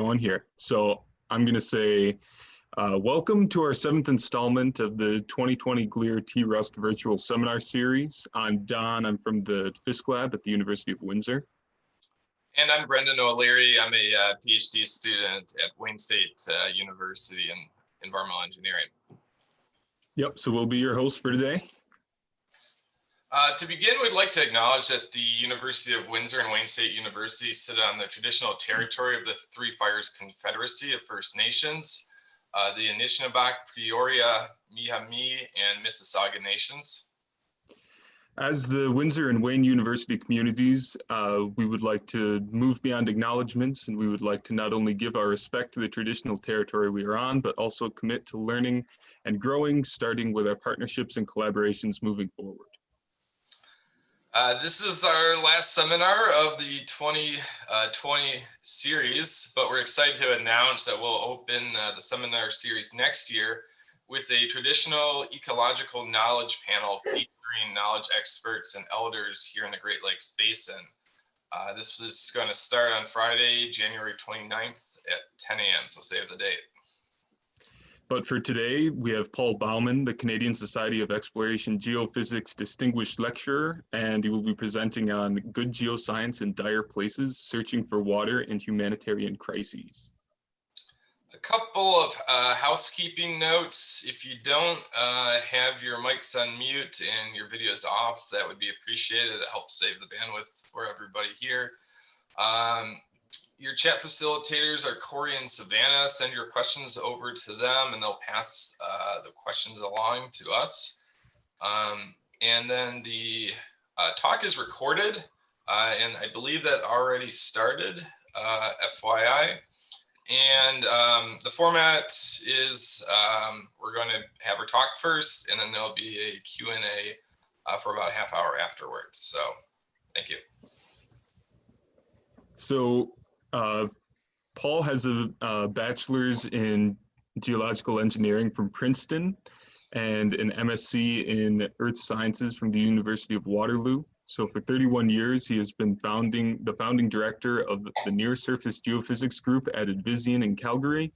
going here. So I'm going to say welcome to our 7th installment of the 2020 GLEAR T-Rust virtual seminar series. I'm Don. I'm from the Fisk Lab at the University of Windsor. And I'm Brendan O'Leary. I'm a PhD student at Wayne State University in environmental engineering. Yep, so we'll be your hosts for today. To begin, we'd like to acknowledge that the University of Windsor and Wayne State University sit on the traditional territory of the Three Fires Confederacy of First Nations, the Anishinaabe, Peoria, Mi'kmaq, and Mississauga Nations. As the Windsor and Wayne University communities, we would like to move beyond acknowledgements, and we would like to not only give our respect to the traditional territory we are on, but also commit to learning and growing, starting with our partnerships and collaborations moving forward. This is our last seminar of the 2020 series, but we're excited to announce that we'll open the seminar series next year with a traditional ecological knowledge panel featuring knowledge experts and elders here in the Great Lakes Basin. This is going to start on Friday, January 29th at 10 a.m., so save the date. But for today, we have Paul Bauman, the Canadian Society of Exploration Geophysics Distinguished Lecturer, and he will be presenting on good geoscience in dire places, searching for water and humanitarian crises. A couple of housekeeping notes. If you don't have your mics on mute and your videos off, that would be appreciated. It helps save the bandwidth for everybody here. Your chat facilitators are Corey and Savannah. Send your questions over to them and they'll pass the questions along to us. And then the talk is recorded and I believe that already started, FYI. And the format is we're going to have her talk first and then there'll be a Q&A for about a half hour afterwards. So thank you. So Paul has a bachelor's in geological engineering from Princeton and an MSc in earth sciences from the University of Waterloo. So for 31 years, he has been the founding director of the Near Surface Geophysics Group at Advisian in Calgary.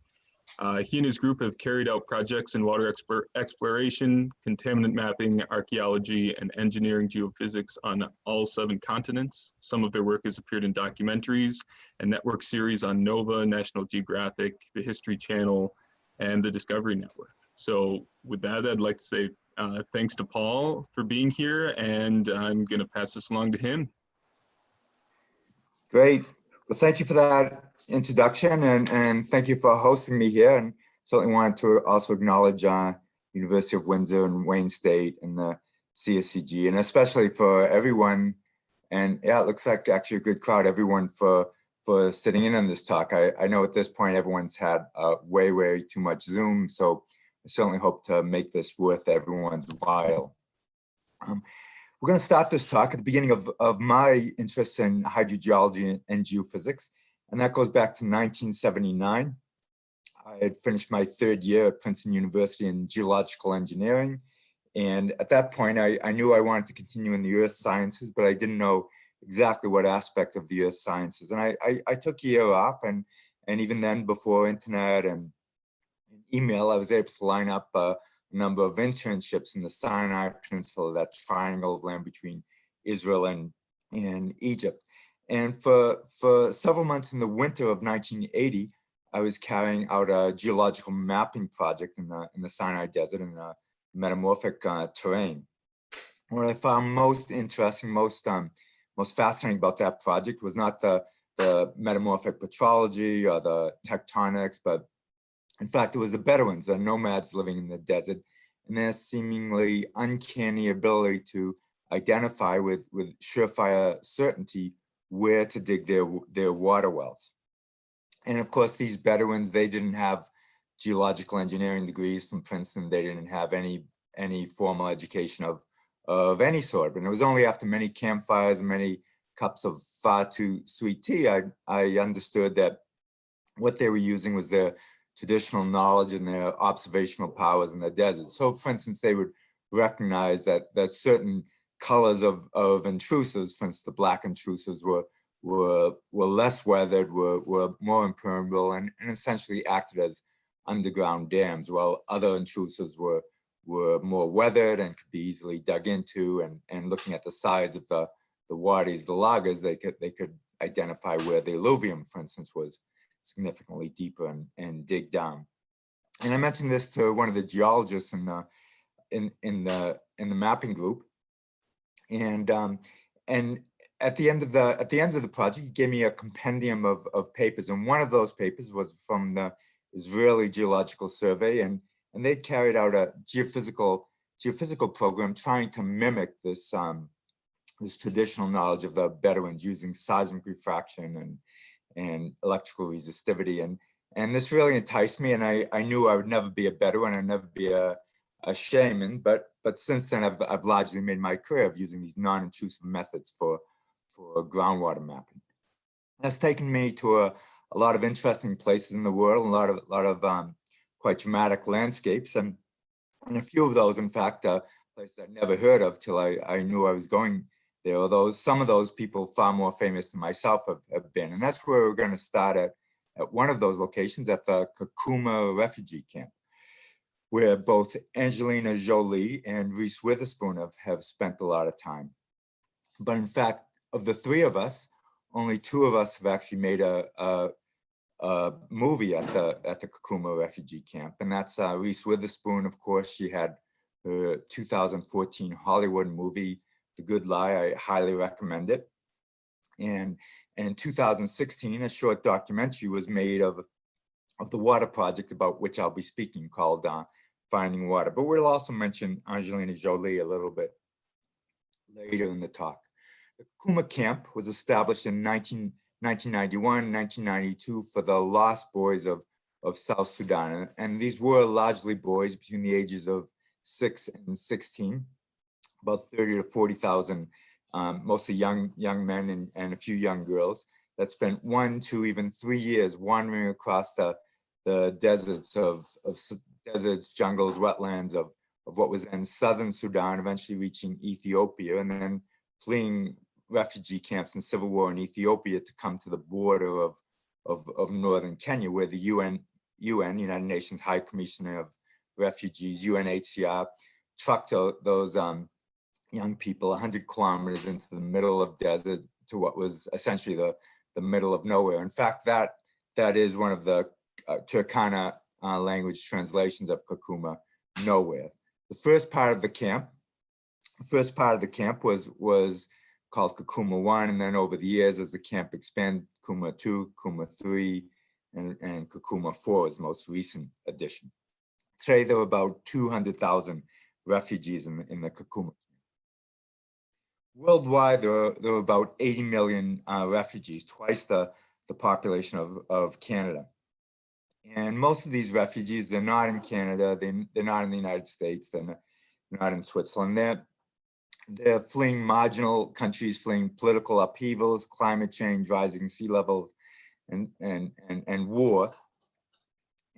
He and his group have carried out projects in water exploration, contaminant mapping, archaeology, and engineering geophysics on all 7 continents. Some of their work has appeared in documentaries and network series on NOVA, National Geographic, the History Channel, and the Discovery Network. So with that, I'd like to say thanks to Paul for being here, and I'm going to pass this along to him. Great. Well, thank you for that introduction, and thank you for hosting me here. And certainly wanted to also acknowledge University of Windsor and Wayne State and the CSCG, and especially for everyone. And yeah, it looks like actually a good crowd. Everyone for sitting in on this talk. I know at this point everyone's had way too much Zoom, so I certainly hope to make this worth everyone's while. We're going to start this talk at the beginning of my interest in hydrogeology and geophysics, and that goes back to 1979. I had finished my 3rd year at Princeton University in geological engineering, and at that point I knew I wanted to continue in the earth sciences, but I didn't know exactly what aspect of the earth sciences. And I took a year off, and even then, before internet and email, I was able to line up a number of internships in the Sinai Peninsula, that triangle of land between Israel and Egypt. And for several months in the winter of 1980, I was carrying out a geological mapping project in the Sinai Desert in the metamorphic terrain. What I found most interesting, most fascinating about that project was not the metamorphic petrology or the tectonics, but in fact, it was the Bedouins, the nomads living in the desert, and their seemingly uncanny ability to identify with surefire certainty where to dig their water wells. And of course, these Bedouins, they didn't have geological engineering degrees from Princeton. They didn't have any formal education of any sort. And it was only after many campfires and many cups of far too sweet tea, I understood that what they were using was their traditional knowledge and their observational powers in the desert. So for instance, they would recognize that certain colors of intrusives, for instance, the black intrusives, were were less weathered, were more impermeable, and essentially acted as underground dams, while other intrusives were more weathered and could be easily dug into. And looking at the sides of the wadis, the lagas, they could identify where the alluvium, for instance, was significantly deeper and dig down. And I mentioned this to one of the geologists in the mapping group, and at the end of the project, he gave me a compendium of papers, and one of those papers was from the Israeli Geological Survey, and they'd carried out a geophysical program trying to mimic this this traditional knowledge of the Bedouins using seismic refraction and electrical resistivity, and this really enticed me, and I knew I would never be a Bedouin, I'd never be a shaman, but since then I've largely made my career of using these non-intrusive methods for groundwater mapping. That's taken me to a lot of interesting places in the world, a lot of quite dramatic landscapes, and a few of those, in fact, places I'd never heard of till I knew I was going there. Although some of those people far more famous than myself have been, and that's where we're going to start at one of those locations, at the Kakuma refugee camp, where both Angelina Jolie and Reese Witherspoon have spent a lot of time. But in fact, of the three of us, only two of us have actually made a movie at the Kakuma refugee camp, and that's Reese Witherspoon. Of course, she had her 2014 Hollywood movie, The Good Lie. I highly recommend it. And in 2016, a short documentary was made of the water project, about which I'll be speaking, called Finding Water. But we'll also mention Angelina Jolie a little bit later in the talk. The Kakuma camp was established in 1991, 1992 for the lost boys of South Sudan. And these were largely boys between the ages of 6 and 16, about 30 to 40,000, mostly young men and a few young girls, that spent 1, 2, even 3 years wandering across the deserts deserts, jungles, wetlands of what was then southern Sudan, eventually reaching Ethiopia, and then fleeing refugee camps and civil war in Ethiopia to come to the border of northern Kenya, where the UN, United Nations High Commissioner of Refugees, UNHCR, trucked those young people 100 kilometers into the middle of desert to what was essentially the middle of nowhere. In fact, that is one of the Turkana language translations of Kakuma, nowhere. The first part of the camp was called Kakuma 1, and then over the years, as the camp expanded, Kakuma 2, Kakuma 3, and Kakuma 4 is the most recent addition. Today, there are about 200,000 refugees in the Kakuma. Worldwide, there are about 80 million refugees, twice the population of Canada. And most of these refugees, they're not in Canada, they're not in the United States, they're not in Switzerland. They're fleeing marginal countries, fleeing political upheavals, climate change, rising sea levels, and war,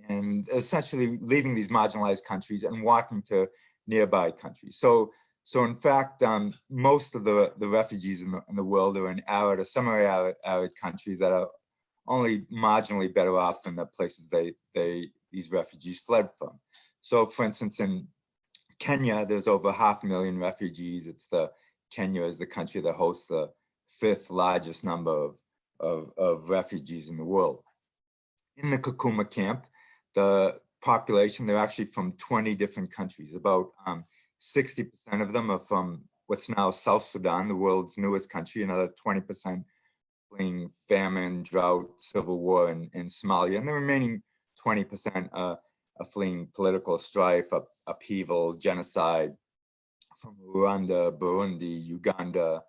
and essentially leaving these marginalized countries and walking to nearby countries. So in fact, most of the refugees in the world are in arid or semi-arid countries that are only marginally better off than the places these refugees fled from. So for instance, in Kenya, there's over 500,000 refugees. Kenya is the country that hosts the 5th largest number of refugees in the world. In the Kakuma camp, the population, they're actually from 20 different countries. About 60% of them are from what's now South Sudan, the world's newest country. Another 20% fleeing famine, drought, civil war in Somalia, and the remaining 20% are fleeing political strife, upheaval, genocide from Rwanda, Burundi, Uganda,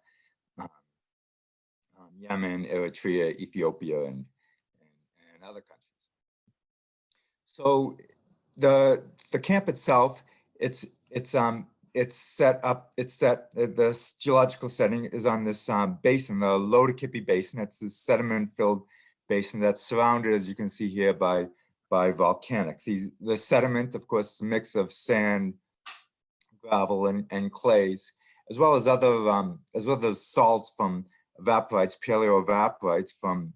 Yemen, Eritrea, Ethiopia, and other countries. So the camp itself, the geological setting is on this basin, the Lodokipi Basin. It's this sediment-filled basin that's surrounded, as you can see here, by volcanics. The sediment, of course, is a mix of sand, gravel, and clays, as well as other salts from evaporites, paleoevaporites from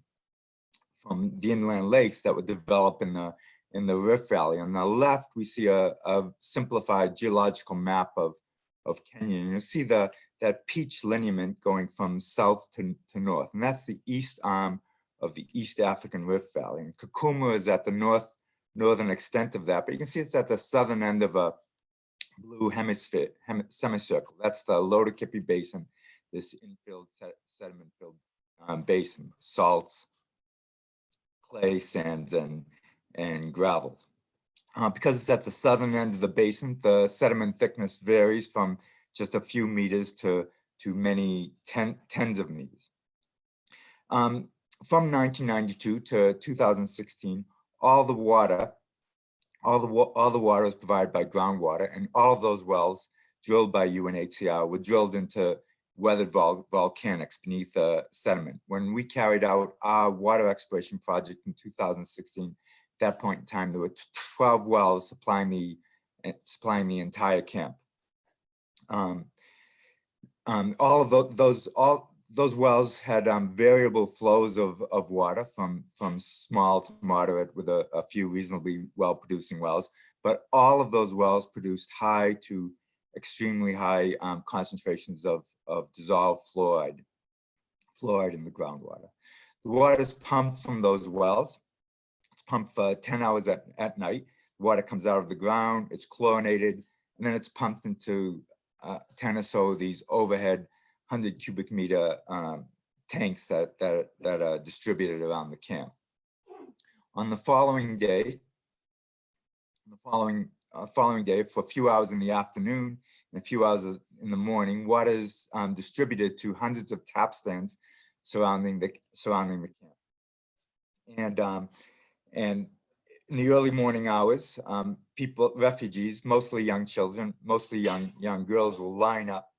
the inland lakes that would develop in the Rift Valley. On the left, we see a simplified geological map of Kenya. And you'll see that peach lineament going from south to north, and that's the east arm of the East African Rift Valley. And Kakuma is at the northern extent of that, but you can see it's at the southern end of a blue semicircle. That's the Lodokipi Basin, this infilled, sediment-filled basin, salts, clay, sands, and gravels. Because it's at the southern end of the basin, the sediment thickness varies from just a few meters to many tens of meters. From 1992 to 2016, all the water was provided by groundwater, and all of those wells drilled by UNHCR were drilled into weathered volcanics beneath sediment. When we carried out our water exploration project in 2016, at that point in time, there were 12 wells supplying the entire camp. All of those wells had variable flows of water from small to moderate, with a few reasonably well producing wells, but all of those wells produced high to extremely high concentrations of dissolved fluoride in the groundwater. The water is pumped from those wells. It's pumped for 10 hours at night. The water comes out of the ground, it's chlorinated, and then it's pumped into 10 or so of these overhead 100 cubic meter tanks that are distributed around the camp. On the following day, for a few hours in the afternoon and a few hours in the morning, water is distributed to hundreds of tap stands surrounding the camp. And in the early morning hours, refugees, mostly young children, mostly young girls, will line up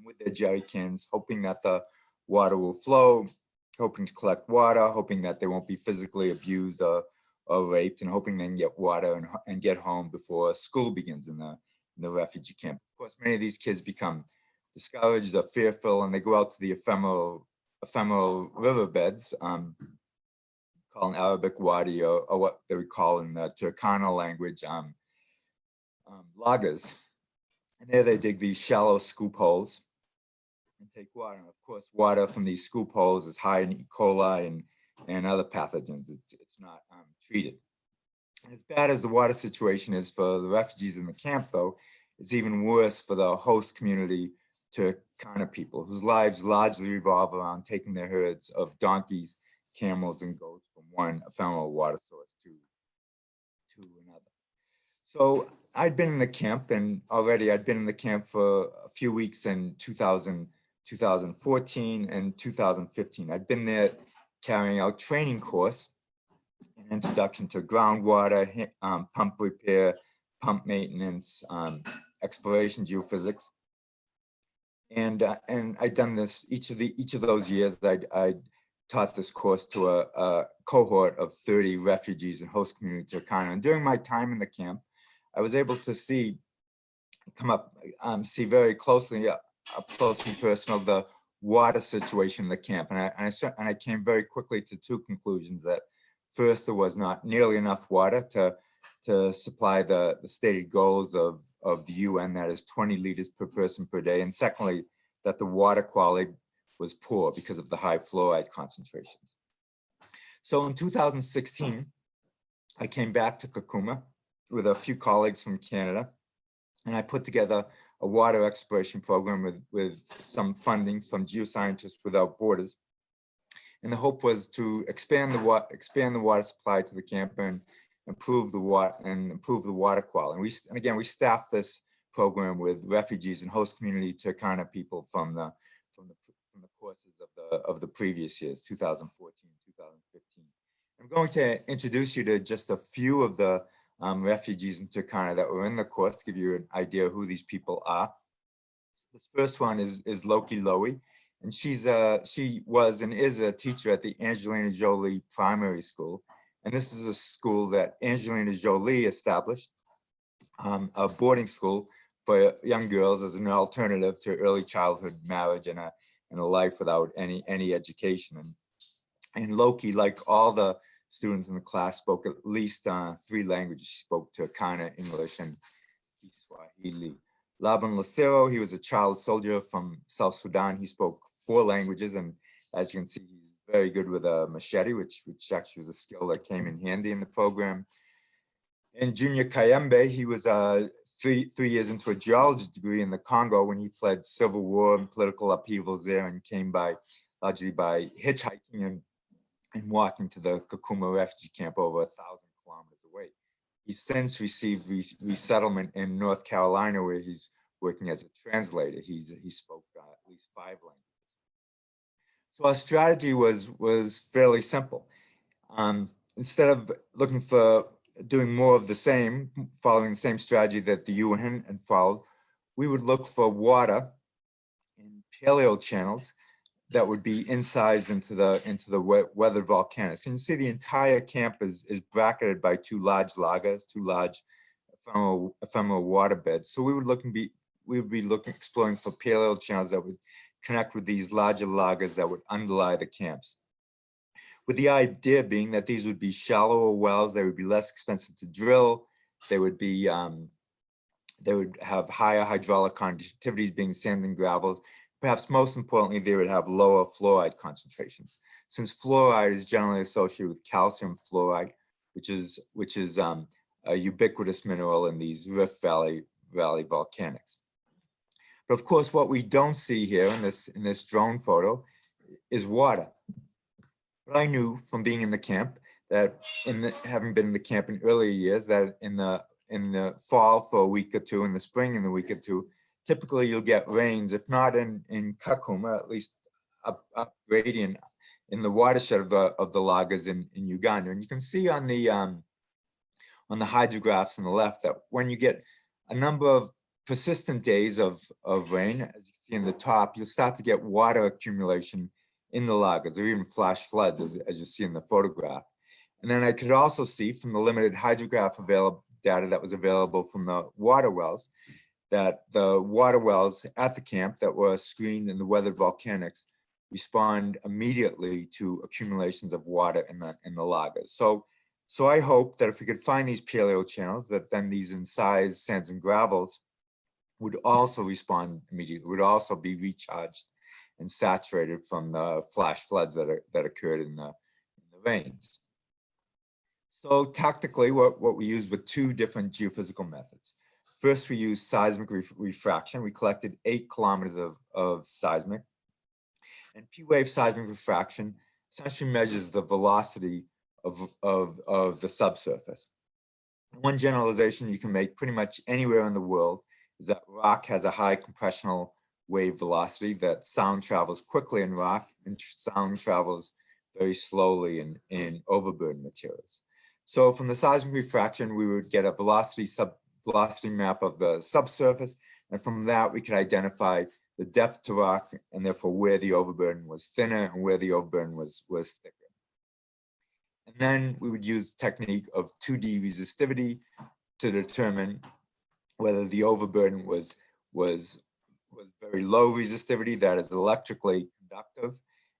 with their jerry cans, hoping that the water will flow, hoping to collect water, hoping that they won't be physically abused or raped, and hoping they can get water and get home before school begins in the refugee camp. Of course, many of these kids become discouraged or fearful, and they go out to the ephemeral riverbeds, called in Arabic wadi, or what they would call in the Turkana language, lagas. And there they dig these shallow scoop holes and take water. And of course, water from these scoop holes is high in E. coli and other pathogens. It's not treated. And as bad as the water situation is for the refugees in the camp, though, it's even worse for the host community, Turkana people, whose lives largely revolve around taking their herds of donkeys, camels, and goats from one ephemeral water source to another. So I'd been in the camp, and already I'd been in the camp for a few weeks in 2014 and 2015. I'd been there carrying out training course, an introduction to groundwater, pump repair, pump maintenance, exploration, geophysics. And I'd done this each of those years. I'd taught this course to a cohort of 30 refugees and host community Turkana. And during my time in the camp, I was able to see very closely, up close and personal, the water situation in the camp. And I came very quickly to two conclusions. That first, there was not nearly enough water to supply the stated goals of the UN, that is 20 liters per person per day. And secondly, that the water quality was poor because of the high fluoride concentrations. So in 2016, I came back to Kakuma with a few colleagues from Canada, and I put together a water exploration program with some funding from Geoscientists Without Borders. And the hope was to expand the water supply to the camp and improve the water quality. And again, we staffed this program with refugees and host community Turkana people from the courses of the previous years, 2014, 2015. I'm going to introduce you to just a few of the refugees in Turkana that were in the course, to give you an idea of who these people are. This first one is Loki Lowy, and she was and is a teacher at the Angelina Jolie Primary School. And this is a school that Angelina Jolie established, a boarding school for young girls as an alternative to early childhood marriage and and a life without any education. And Loki, like all the students in the class, spoke at least 3 languages. She spoke Turkana, English, and Swahili. Laban Lucero, he was a child soldier from South Sudan. He spoke 4 languages, and as you can see, he's very good with a machete, which actually was a skill that came in handy in the program. And Junior Kayembe, he was 3 years into a geology degree in the Congo when he fled civil war and political upheavals there, and came largely by hitchhiking and walking to the Kakuma refugee camp over 1,000 kilometers away. He's since received resettlement in North Carolina, where he's working as a translator. He spoke at least 5 languages. So our strategy was fairly simple. Instead of looking for doing more of the same, following the same strategy that the UN had followed, we would look for water in paleo channels that would be incised into the weathered volcanoes. And you see the entire camp is bracketed by 2 large lagers, 2 large ephemeral waterbeds. So we would be exploring for paleo channels that would connect with these larger lagers that would underlie the camps, with the idea being that these would be shallower wells. They would be less expensive to drill. They would have higher hydraulic conductivities, being sand and gravels. Perhaps most importantly, they would have lower fluoride concentrations, since fluoride is generally associated with calcium fluoride, which is a ubiquitous mineral in these Rift Valley volcanics. But of course, what we don't see here in this drone photo is water. But I knew from being in the camp that, having been in the camp in earlier years, that in the fall for a week or 2, in the spring in a week or 2, typically you'll get rains, if not in Kakuma, at least up gradient in the watershed of the lagers in Uganda. And you can see on the hydrographs on the left that when you get a number of persistent days of rain, as you can see in the top, you'll start to get water accumulation in the lagers, or even flash floods, as you see in the photograph. And then I could also see from the limited hydrograph data that was available from the water wells, that the water wells at the camp that were screened in the weathered volcanics respond immediately to accumulations of water in the lagers. So I hope that if we could find these paleo channels, that then these incised sands and gravels would also respond immediately, would also be recharged and saturated from the flash floods that occurred in the rains. So tactically, what we used were 2 different geophysical methods. First, we used seismic refraction. We collected 8 kilometers of seismic. And P-wave seismic refraction essentially measures the velocity of the subsurface. One generalization you can make pretty much anywhere in the world is that rock has a high compressional wave velocity, that sound travels quickly in rock and sound travels very slowly in overburden materials. So from the seismic refraction, we would get a velocity map of the subsurface, and from that we could identify the depth to rock, and therefore where the overburden was thinner and where the overburden was thicker. And then we would use the technique of 2D resistivity to determine whether the overburden was very low resistivity, that is electrically conductive,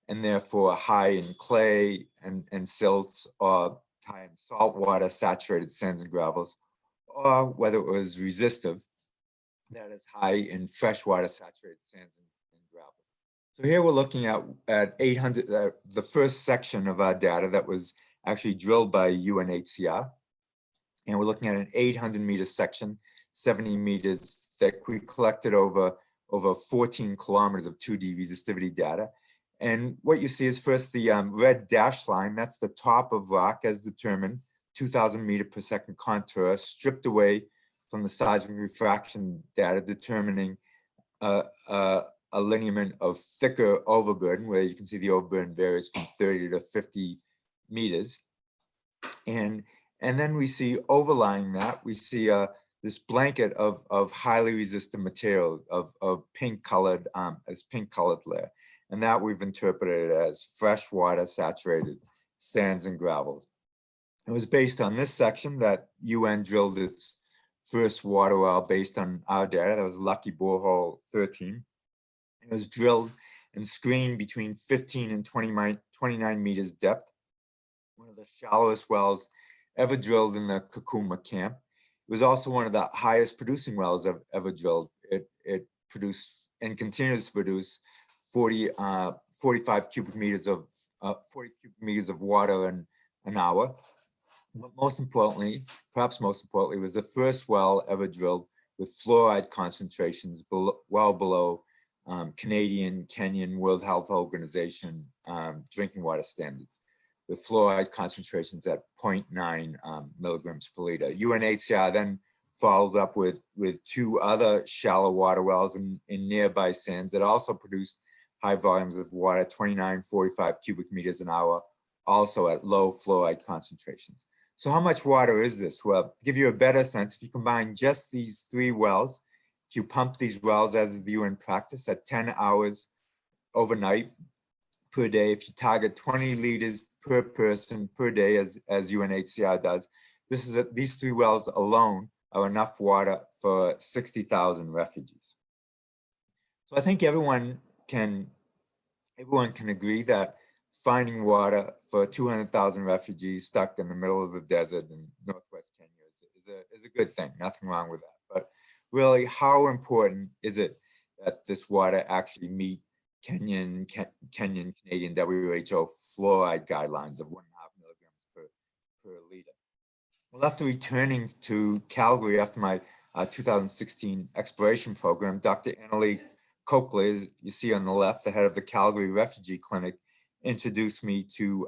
and therefore high in clay and silts, or high in salt water, saturated sands and gravels, or whether it was resistive, that is high in freshwater saturated sands and gravel. So here we're looking at 800, the first section of our data that was actually drilled by UNHCR. And we're looking at an 800-meter section, 70 meters thick. We collected over 14 kilometers of 2D resistivity data. And what you see is first the red dashed line, that's the top of rock as determined, 2,000 meter per second contour, stripped away from the seismic refraction data, determining a lineament of thicker overburden, where you can see the overburden varies from 30 to 50 meters. And then we see overlying that, we see this blanket of highly resistant material of pink colored, as pink colored layer. And that we've interpreted as freshwater saturated sands and gravels. It was based on this section that UN drilled its first water well based on our data. That was Lucky Borehole 13. It was drilled and screened between 15 and 29 meters depth. One of the shallowest wells ever drilled in the Kakuma camp. It was also one of the highest producing wells I've ever drilled. It produced and continues to produce 45 cubic meters of 40 cubic meters of water an hour. But most importantly, perhaps most importantly, was the first well ever drilled with fluoride concentrations well below Canadian, Kenyan, World Health Organization drinking water standards, with fluoride concentrations at 0.9 milligrams per liter. UNHCR then followed up with two other shallow water wells in nearby sands that also produced high volumes of water, 29, 45 cubic meters an hour, also at low fluoride concentrations. So how much water is this? Well, to give you a better sense, if you combine just these 3 wells, if you pump these wells as is the UN practice at 10 hours overnight per day, if you target 20 liters per person per day as UNHCR does, these 3 wells alone are enough water for 60,000 refugees. So I think everyone can agree that finding water for 200,000 refugees stuck in the middle of the desert in northwest Kenya is a good thing. Nothing wrong with that. But really, how important is it that this water actually meet Kenyan, Canadian WHO fluoride guidelines of 1.5 milligrams per liter? Well, after returning to Calgary after my 2016 exploration program, Dr. Annalee Coakley, as you see on the left, the head of the Calgary Refugee Clinic, introduced me to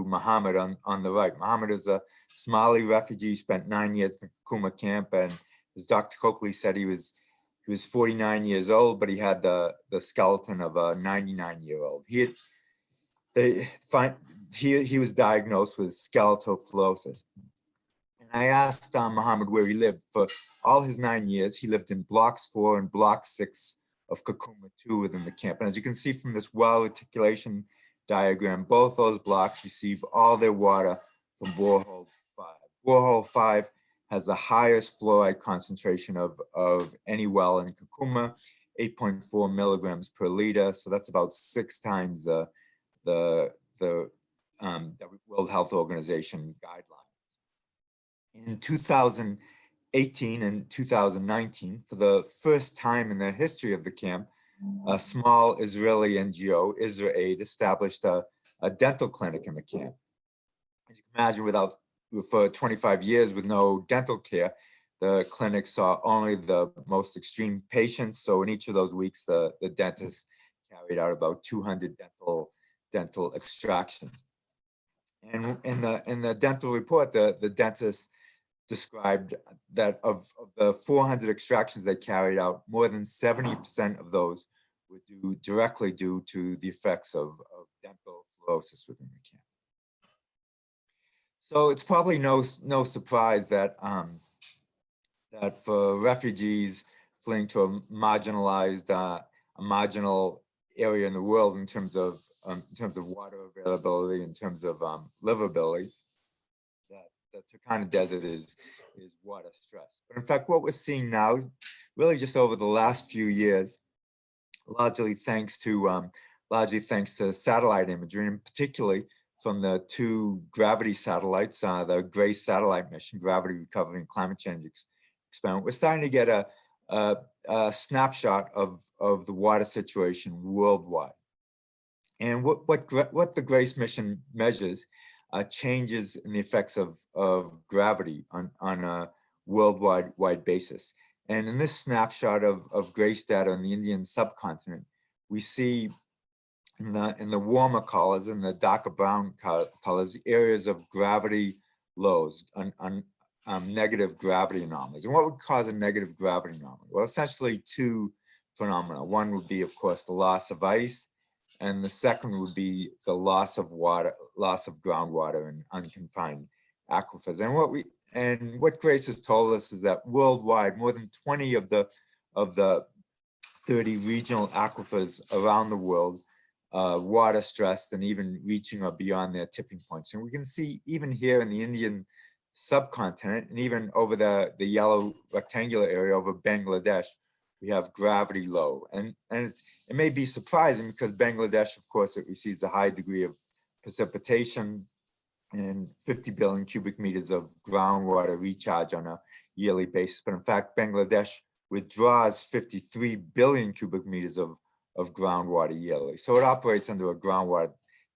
Muhammad on the right. Muhammad is a Somali refugee, spent 9 years in the Kakuma camp, and as Dr. Coakley said, he was 49 years old, but he had the skeleton of a 99-year-old. He was diagnosed with skeletal fluorosis. And I asked Muhammad where he lived. For all his 9 years, he lived in blocks 4 and block 6 of Kakuma 2 within the camp. And as you can see from this well articulation diagram, both those blocks receive all their water from borehole 5. Borehole 5 has the highest fluoride concentration of any well in Kakuma, 8.4 milligrams per liter. So that's about 6 times the World Health Organization guidelines. In 2018 and 2019, for the first time in the history of the camp, a small Israeli NGO, IsraAid, established a dental clinic in the camp. As you can imagine, for 25 years with no dental care, the clinic saw only the most extreme patients. So in each of those weeks, the dentist carried out about 200 dental extractions. And in the dental report, the dentist described that of the 400 extractions they carried out, more than 70% of those were directly due to the effects of dental fluorosis within the camp. So it's probably no surprise that that for refugees fleeing to a marginal area in the world in terms of water availability, in terms of livability, the Turkana Desert is water stressed. But in fact, what we're seeing now, really just over the last few years, largely thanks to satellite imagery, and particularly from the 2 gravity satellites, the GRACE satellite mission, Gravity Recovery and Climate Change Experiment, we're starting to get a snapshot of the water situation worldwide. And what the GRACE mission measures changes in the effects of gravity on a worldwide basis. And in this snapshot of GRACE data on the Indian subcontinent, we see in the warmer colors and the darker brown colors, areas of gravity lows on negative gravity anomalies. And what would cause a negative gravity anomaly? Well, essentially 2 phenomena. One would be, of course, the loss of ice, and the second would be the loss of groundwater in unconfined aquifers. And what GRACE has told us is that worldwide, more than 20 of the 30 regional aquifers around the world water stressed and even reaching or beyond their tipping points. And we can see even here in the Indian subcontinent and even over the yellow rectangular area over Bangladesh, we have gravity low. And it may be surprising because Bangladesh, of course, it receives a high degree of precipitation and 50 billion cubic meters of groundwater recharge on a yearly basis. But in fact, Bangladesh withdraws 53 billion cubic meters of groundwater yearly. So it operates under a groundwater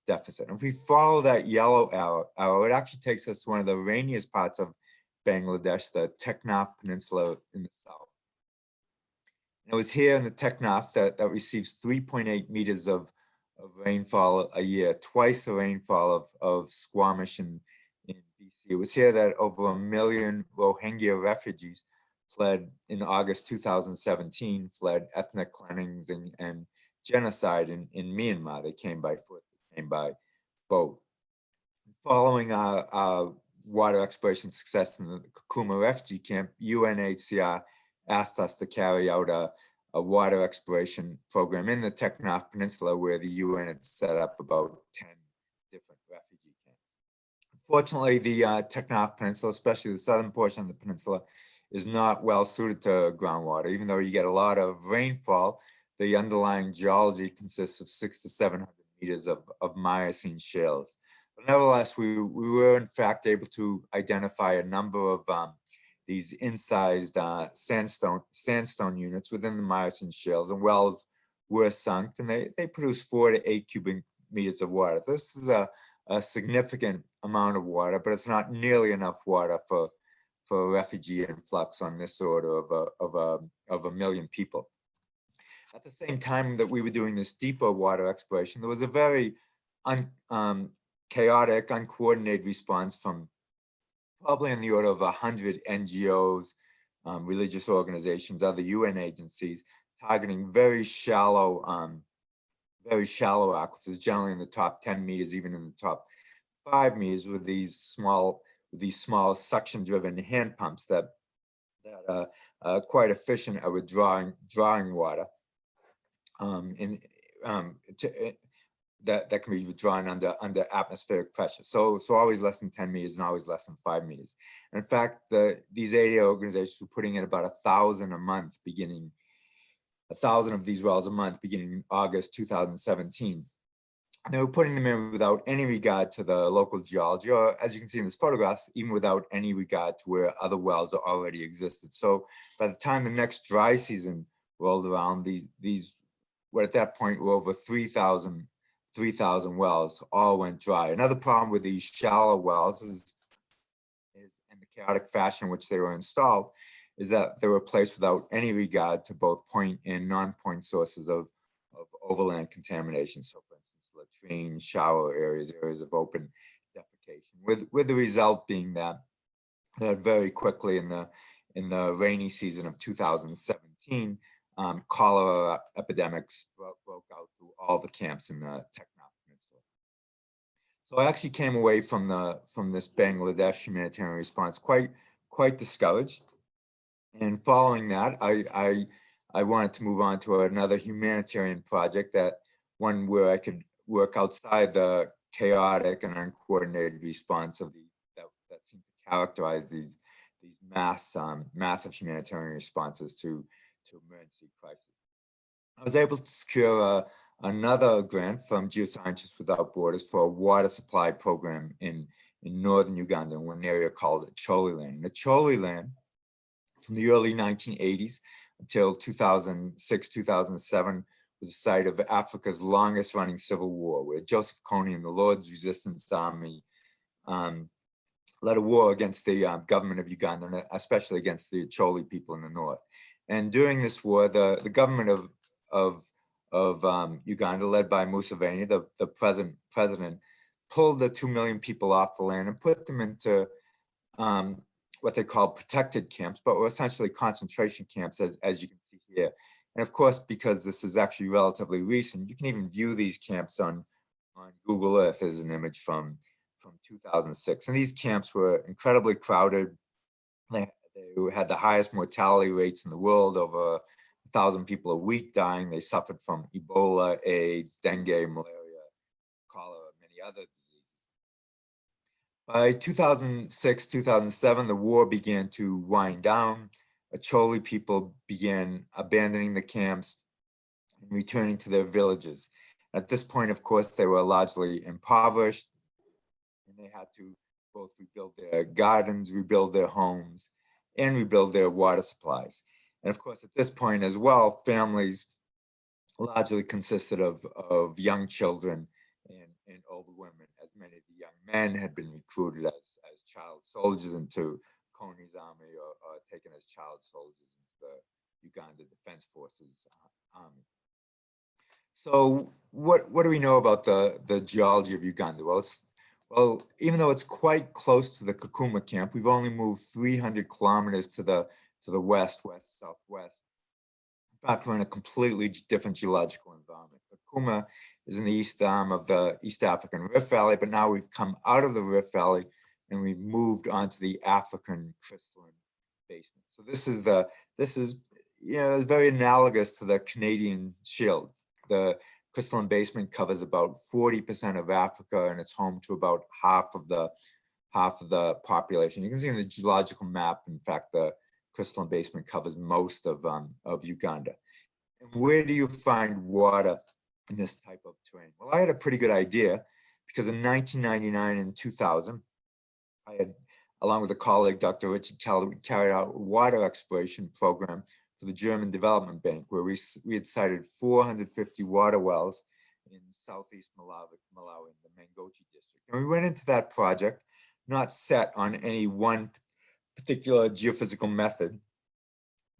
deficit. And if we follow that yellow arrow, it actually takes us to one of the rainiest parts of Bangladesh, the Teknaf Peninsula in the south. And it was here in the Teknaf that receives 3.8 meters of rainfall a year, twice the rainfall of Squamish in BC. It was here that over 1 million Rohingya refugees fled in August 2017, fled ethnic cleansing and genocide in Myanmar. They came by foot, they came by boat. Following our water exploration success in the Kakuma refugee camp, UNHCR asked us to carry out a water exploration program in the Teknaf Peninsula, where the UN had set up about 10 different refugee camps. Unfortunately, the Teknaf Peninsula, especially the southern portion of the peninsula, is not well suited to groundwater. Even though you get a lot of rainfall, the underlying geology consists of 600 to 700 meters of Miocene shales. But nevertheless, we were in fact able to identify a number of these incised sandstone units within the Miocene shales, and wells were sunk, and they produce 4 to 8 cubic meters of water. This is a significant amount of water, but it's not nearly enough water for a refugee influx on this order of a million people. At the same time that we were doing this deeper water exploration, there was a very chaotic, uncoordinated response from probably in the order of 100 NGOs, religious organizations, other UN agencies, targeting very shallow aquifers, generally in the top 10 meters, even in the top 5 meters, with these small suction-driven hand pumps that are quite efficient at withdrawing water. That can be withdrawn under atmospheric pressure. So always less than 10 meters and always less than 5 meters. And in fact, these 80 organizations were putting in about 1,000 a month, beginning 1,000 of these wells a month, beginning in August 2017. And they were putting them in without any regard to the local geology, or as you can see in this photograph, even without any regard to where other wells already existed. So by the time the next dry season rolled around, these what at that point were over 3,000 wells all went dry. Another problem with these shallow wells is in the chaotic fashion in which they were installed, is that they were placed without any regard to both point and non-point sources of overland contamination. So for instance, latrines, shower areas of open defecation, with the result being that very quickly in the rainy season of 2017, cholera epidemics broke out through all the camps in the Teknaf Peninsula. So I actually came away from this Bangladesh humanitarian response quite discouraged. And following that, I wanted to move on to another humanitarian project, one where I could work outside the chaotic and uncoordinated response of that seemed to characterize these massive humanitarian responses to emergency crisis. I was able to secure another grant from Geoscientists Without Borders for a water supply program in northern Uganda, in one area called Acholi Land. And Acholi Land, from the early 1980s until 2006, 2007, was the site of Africa's longest running civil war, where Joseph Kony and the Lord's Resistance Army led a war against the government of Uganda, and especially against the Acholi people in the north. And during this war, the government of Uganda, led by Museveni, the president, pulled the 2 million people off the land and put them into what they call protected camps, but were essentially concentration camps, as you can see here. And of course, because this is actually relatively recent, you can even view these camps on Google Earth as an image from 2006. And these camps were incredibly crowded. They had the highest mortality rates in the world, over 1,000 people a week dying. They suffered from Ebola, AIDS, dengue, malaria, cholera, many other diseases. By 2006, 2007, the war began to wind down. Acholi people began abandoning the camps and returning to their villages. At this point, of course, they were largely impoverished, and they had to both rebuild their gardens, rebuild their homes, and rebuild their water supplies. And of course, at this point as well, families largely consisted of young children and older women, as many of the young men had been recruited as child soldiers into Kony's army or taken as child soldiers into the Uganda Defense Forces army. So what do we know about the geology of Uganda? Well, even though it's quite close to the Kakuma camp, we've only moved 300 kilometers to the west, southwest. In fact, we're in a completely different geological environment. Kakuma is in the east arm of the East African Rift Valley, but now we've come out of the Rift Valley and we've moved onto the African crystalline basement. So this is very analogous to the Canadian Shield. The crystalline basement covers about 40% of Africa, and it's home to about half of the population. You can see in the geological map, in fact, the crystalline basement covers most of Uganda. And where do you find water in this type of terrain? Well, I had a pretty good idea because in 1999 and 2000, I had, along with a colleague, Dr. Richard Keller, we carried out a water exploration program for the German Development Bank, where we had sited 450 water wells in southeast Malawi in the Mangochi district. And we went into that project not set on any one particular geophysical method.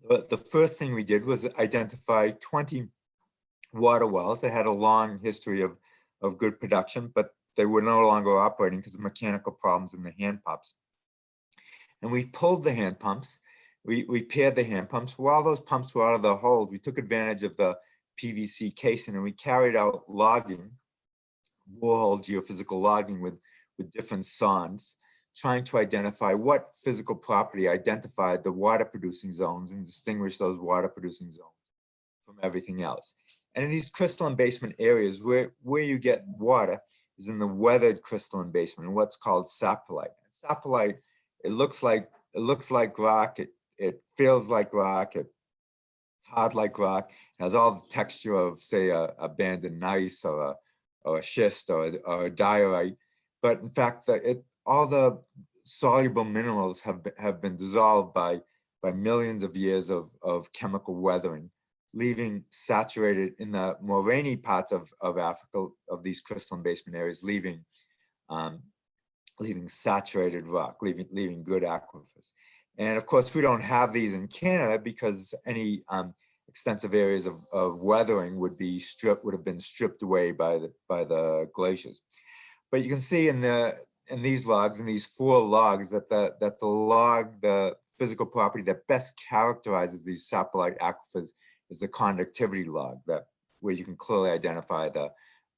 But the first thing we did was identify 20 water wells that had a long history of good production, but they were no longer operating because of mechanical problems in the hand pumps. And we pulled the hand pumps, we paired the hand pumps. While those pumps were out of the hold, we took advantage of the PVC casing and we carried out logging, borehole geophysical logging with different sondes, trying to identify what physical property identified the water producing zones and distinguish those water producing zones from everything else. And in these crystalline basement areas where you get water is in the weathered crystalline basement, in what's called saprolite. And saprolite, it looks like rock, it feels like rock, it's hard like rock, it has all the texture of, say, a abandoned gneiss or a schist or a diorite. But in fact, all the soluble minerals have been dissolved by millions of years of chemical weathering, leaving saturated in the more rainy parts of Africa, of these crystalline basement areas, leaving saturated rock, leaving good aquifers. And of course, we don't have these in Canada because any extensive areas of weathering would have been stripped away by the glaciers. But you can see in these logs, in these 4 logs, that the physical property that best characterizes these saprolite aquifers is the conductivity log, where you can clearly identify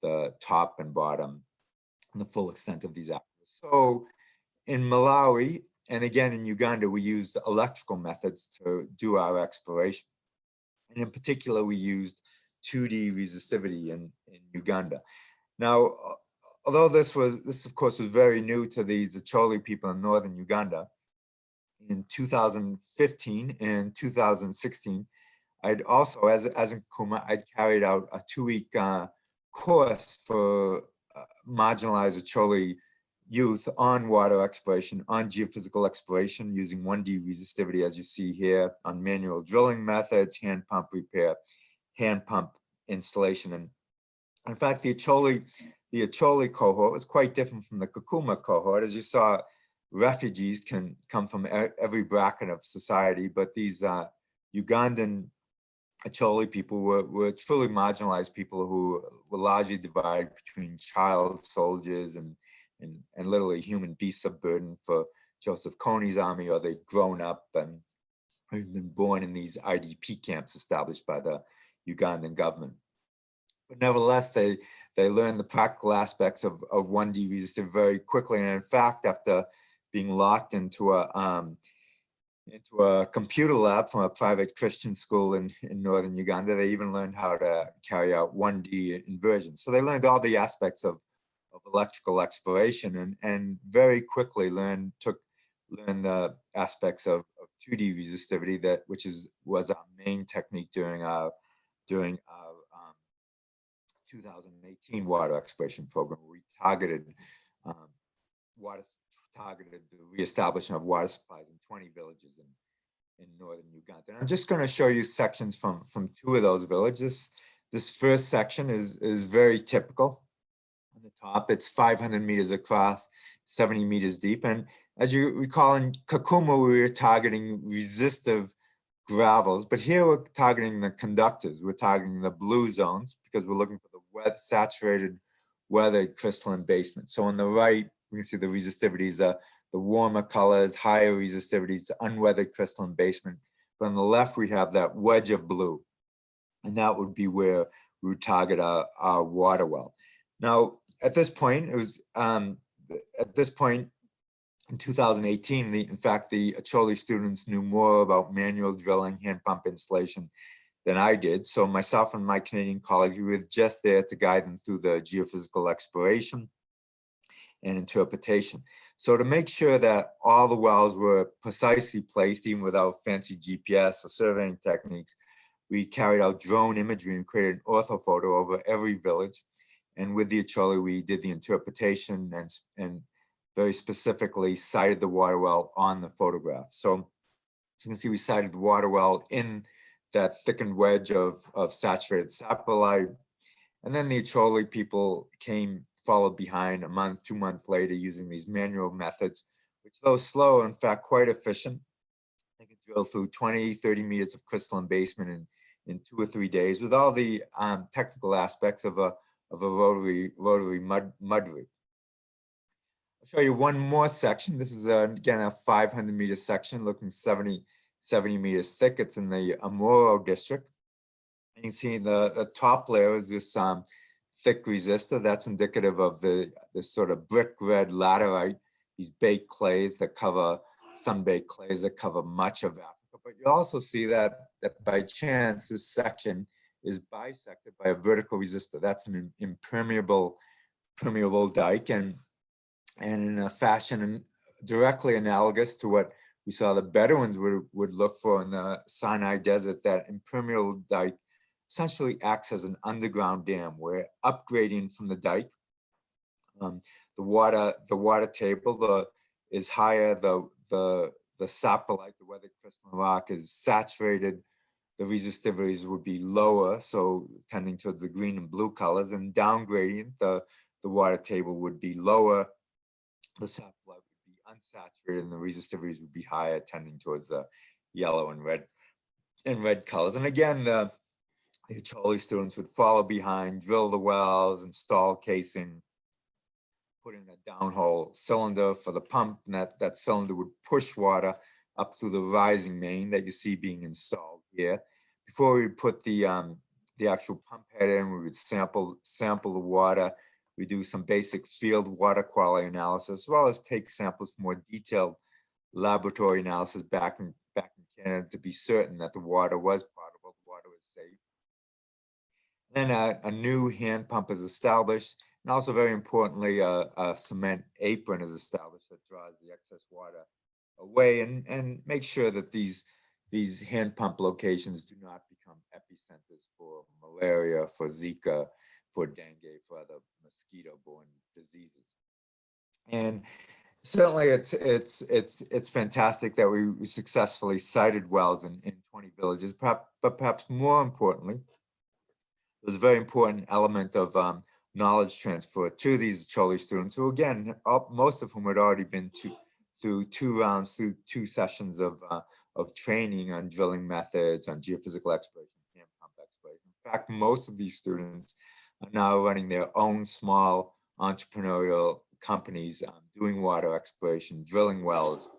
the top and bottom and the full extent of these aquifers. So in Malawi, and again in Uganda, we used electrical methods to do our exploration. And in particular, we used 2D resistivity in Uganda. Now, although this of course was very new to these Acholi people in northern Uganda, in 2015 and 2016, I'd also, as in Kakuma, I'd carried out a 2-week course for marginalized Acholi youth on water exploration, on geophysical exploration, using 1D resistivity, as you see here, on manual drilling methods, hand pump repair, hand pump installation. And in fact, the Acholi cohort was quite different from the Kakuma cohort. As you saw, refugees can come from every bracket of society, but these Ugandan Acholi people were truly marginalized people who were largely divided between child soldiers and literally human beasts of burden for Joseph Kony's army, or they'd grown up and been born in these IDP camps established by the Ugandan government. But nevertheless, they learned the practical aspects of 1D resistive very quickly. And in fact, after being locked into a computer lab from a private Christian school in northern Uganda, they even learned how to carry out 1D inversion. So they learned all the aspects of electrical exploration and very quickly learned the aspects of 2D resistivity, was our main technique during our 2018 water exploration program, where we targeted the reestablishment of water supplies in 20 villages in northern Uganda. And I'm just going to show you sections from 2 of those villages. This first section is very typical. On the top, it's 500 meters across, 70 meters deep. And as you recall, in Kakuma, we were targeting resistive gravels, but here we're targeting the conductors. We're targeting the blue zones because we're looking for the saturated weathered crystalline basement. So on the right, we can see the resistivities, the warmer colors, higher resistivities, unweathered crystalline basement. But on the left, we have that wedge of blue, and that would be where we would target our water well. Now, at this point, in 2018, in fact, the Acholi students knew more about manual drilling, hand pump installation than I did. So myself and my Canadian colleagues, we were just there to guide them through the geophysical exploration and interpretation. So to make sure that all the wells were precisely placed, even without fancy GPS or surveying techniques, we carried out drone imagery and created an orthophoto over every village. And with the Acholi, we did the interpretation and very specifically sited the water well on the photograph. So as you can see, we sited the water well in that thickened wedge of saturated saprolite. And then the Acholi people followed behind a month, 2 months later, using these manual methods, which though slow, in fact, quite efficient. They could drill through 20, 30 meters of crystalline basement in 2 or 3 days with all the technical aspects of a rotary mud rig. I'll show you one more section. This is again a 500-meter section looking 70 meters thick. It's in the Amoro district. And you can see the top layer is this thick resistor. That's indicative of this sort of brick red laterite, these baked clays that cover, sun-baked clays that cover much of Africa. But you also see that by chance, this section is bisected by a vertical resistor. That's an impermeable dike, and in a fashion directly analogous to what we saw the Bedouins would look for in the Sinai Desert. That impermeable dike essentially acts as an underground dam, where upgrading from the dike, the water table is higher, the saprolite, the weathered crystalline rock, is saturated. The resistivities would be lower, so tending towards the green and blue colors, and downgrading, the water table would be lower, the saprolite would be unsaturated, and the resistivities would be higher, tending towards the yellow and red colors. And again, the Acholi students would follow behind, drill the wells, install casing, put in a downhole cylinder for the pump, and that cylinder would push water up through the rising main that you see being installed here. Before we put the actual pump head in, we would sample the water. We do some basic field water quality analysis, as well as take samples for more detailed laboratory analysis back in Canada to be certain that the water was potable, the water was safe. Then a new hand pump is established, and also very importantly, a cement apron is established that draws the excess water away and make sure that these hand pump locations do not become epicenters for malaria, for Zika, for dengue, for other mosquito-borne diseases. And certainly it's fantastic that we successfully sited wells in 20 villages, but perhaps more importantly, there's a very important element of knowledge transfer to these Acholi students, who again, most of whom had already been through 2 rounds, through 2 sessions of training on drilling methods, on geophysical exploration, hand pump exploration. In fact, most of these students are now running their own small entrepreneurial companies, doing water exploration, drilling wells.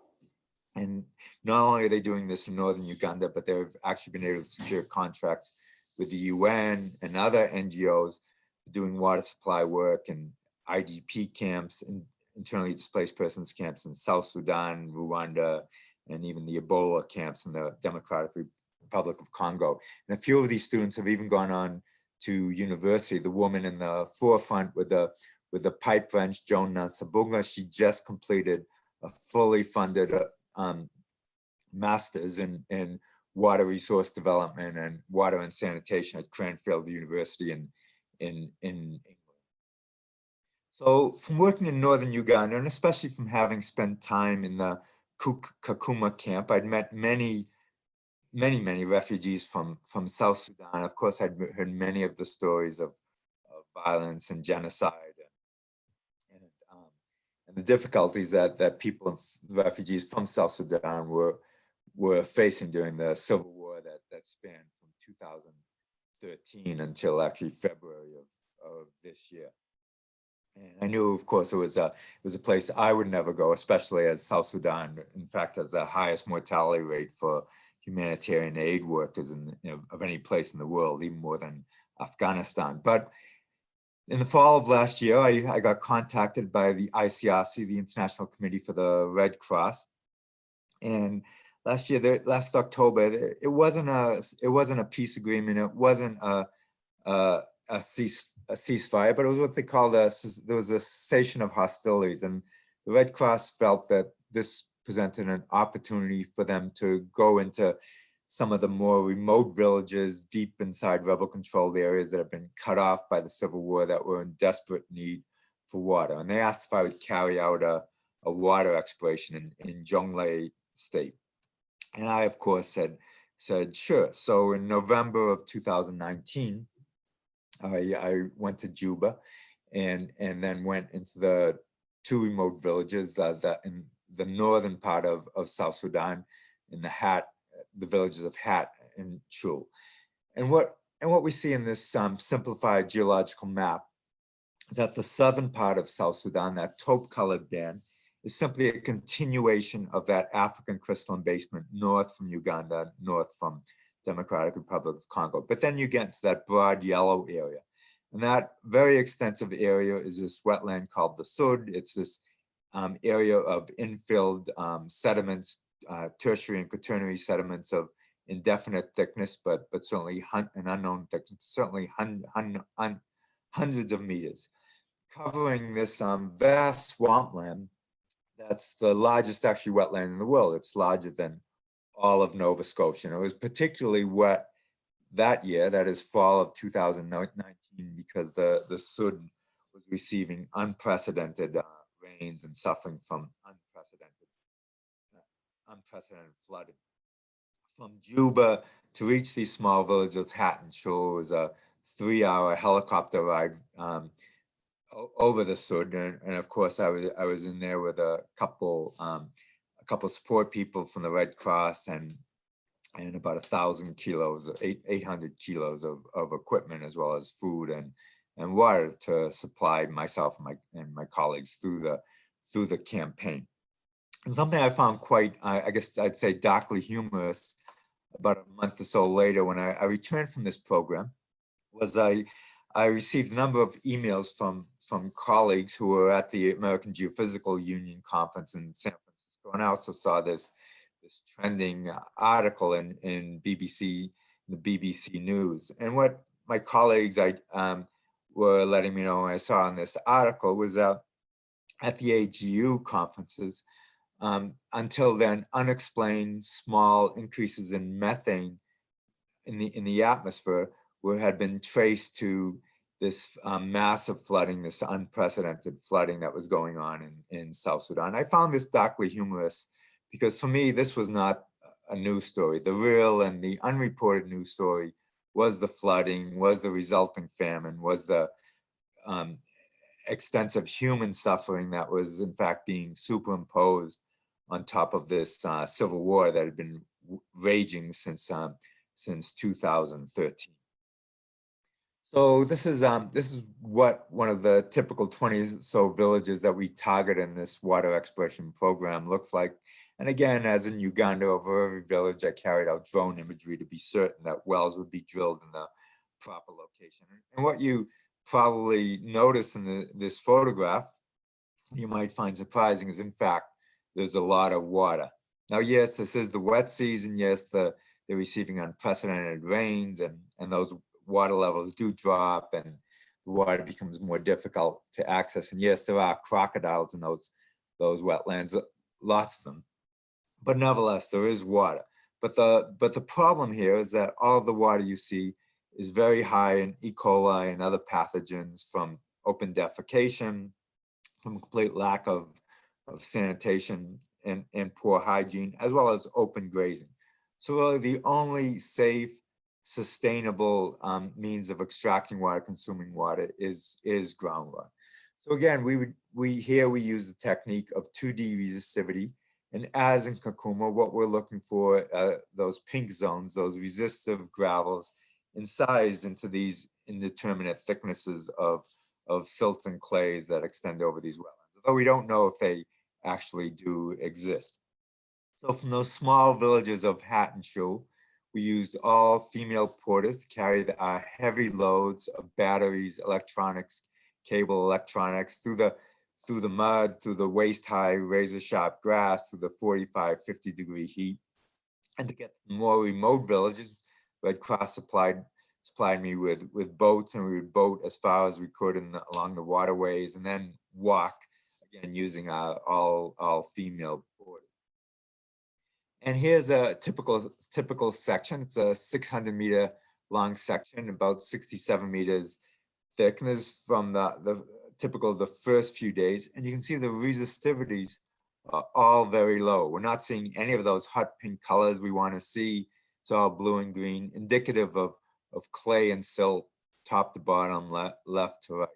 And not only are they doing this in northern Uganda, but they've actually been able to secure contracts with the UN and other NGOs doing water supply work and IDP camps and internally displaced persons camps in South Sudan, Rwanda, and even the Ebola camps in the Democratic Republic of Congo. And a few of these students have even gone on to university. The woman in the forefront with the pipe wrench, Joan Sabunga, she just completed a fully funded master's in water resource development and water and sanitation at Cranfield University in England. So from working in northern Uganda, and especially from having spent time in the Kakuma camp, I'd met many refugees from South Sudan. Of course, I'd heard many of the stories of violence and genocide and the difficulties that people, refugees from South Sudan were facing during the civil war that spanned from 2013 until actually February of this year. And I knew, of course, it was a place I would never go, especially as South Sudan, in fact, has the highest mortality rate for humanitarian aid workers of any place in the world, even more than Afghanistan. But in the fall of last year, I got contacted by the ICRC, the International Committee for the Red Cross, and last October, it wasn't a peace agreement. It wasn't a ceasefire, but it was what they called there was a cessation of hostilities, and the Red Cross felt that this presented an opportunity for them to go into some of the more remote villages deep inside rebel-controlled areas that have been cut off by the civil war that were in desperate need for water. And they asked if I would carry out a water exploration in Jonglei State. And I, of course, said sure. So in November of 2019, I went to Juba and then went into the two remote villages that in the northern part of South Sudan, in the villages of Hat and Chul. And what we see in this simplified geological map is that the southern part of South Sudan, that taupe-colored band, is simply a continuation of that African crystalline basement north from Uganda, north from Democratic Republic of Congo. But then you get into that broad yellow area. And that very extensive area is this wetland called the Sud. It's this area of infilled sediments, tertiary and quaternary sediments of indefinite thickness, but certainly an unknown thickness, certainly hundreds of meters, covering this vast swampland. That's the largest actually wetland in the world. It's larger than all of Nova Scotia. And it was particularly wet that year, that is fall of 2019, because the Sud was receiving unprecedented rains and suffering from unprecedented flooding. From Juba to reach these small villages of Hat and Chul was a 3-hour helicopter ride over the Sud, and of course I was in there with a couple support people from the Red Cross and about 1,000 kilos, 800 kilos of equipment, as well as food and water to supply myself and my colleagues through the campaign. And something I found quite, I guess I'd say, darkly humorous about a month or so later when I returned from this program was I received a number of emails from colleagues who were at the American Geophysical Union conference in San Francisco, and I also saw this trending article in the BBC News. And what my colleagues were letting me know when I saw in this article was that at the AGU conferences, until then, unexplained small increases in methane in the atmosphere had been traced to this massive flooding, this unprecedented flooding that was going on in South Sudan. I found this darkly humorous because for me, this was not a news story. The real and the unreported news story was the flooding, was the resulting famine, was the extensive human suffering that was in fact being superimposed on top of this civil war that had been raging since 2013. So this is what one of the typical 20 or so villages that we target in this water exploration program looks like. And again, as in Uganda, over every village, I carried out drone imagery to be certain that wells would be drilled in the proper location. And what you probably notice in this photograph, you might find surprising, is in fact, there's a lot of water. Now, yes, this is the wet season. Yes, they're receiving unprecedented rains, and those water levels do drop and the water becomes more difficult to access. And yes, there are crocodiles in those wetlands, lots of them. but nevertheless, there is water. But the problem here is that all of the water you see is very high in E. coli and other pathogens from open defecation, from a complete lack of sanitation and poor hygiene, as well as open grazing. So really the only safe, sustainable means of extracting water, consuming water is groundwater. So again, we use the technique of 2D resistivity. And as in Kakuma, what we're looking for, those pink zones, those resistive gravels, incised into these indeterminate thicknesses of silts and clays that extend over these wetlands, although we don't know if they actually do exist. So from those small villages of Hat and Shoe, we used all female porters to carry the heavy loads of batteries, electronics, cable electronics through the mud, through the waist-high razor-sharp grass, through the 45, 50-degree heat. And to get more remote villages, Red Cross supplied me with boats, and we would boat as far as we could along the waterways, and then walk, again, using our all female board. And here's a typical section. It's a 600-meter long section, about 67 meters thick, and this is from the typical of the first few days. And you can see the resistivities are all very low. We're not seeing any of those hot pink colors we want to see. It's all blue and green, indicative of clay and silt, top to bottom, left to right.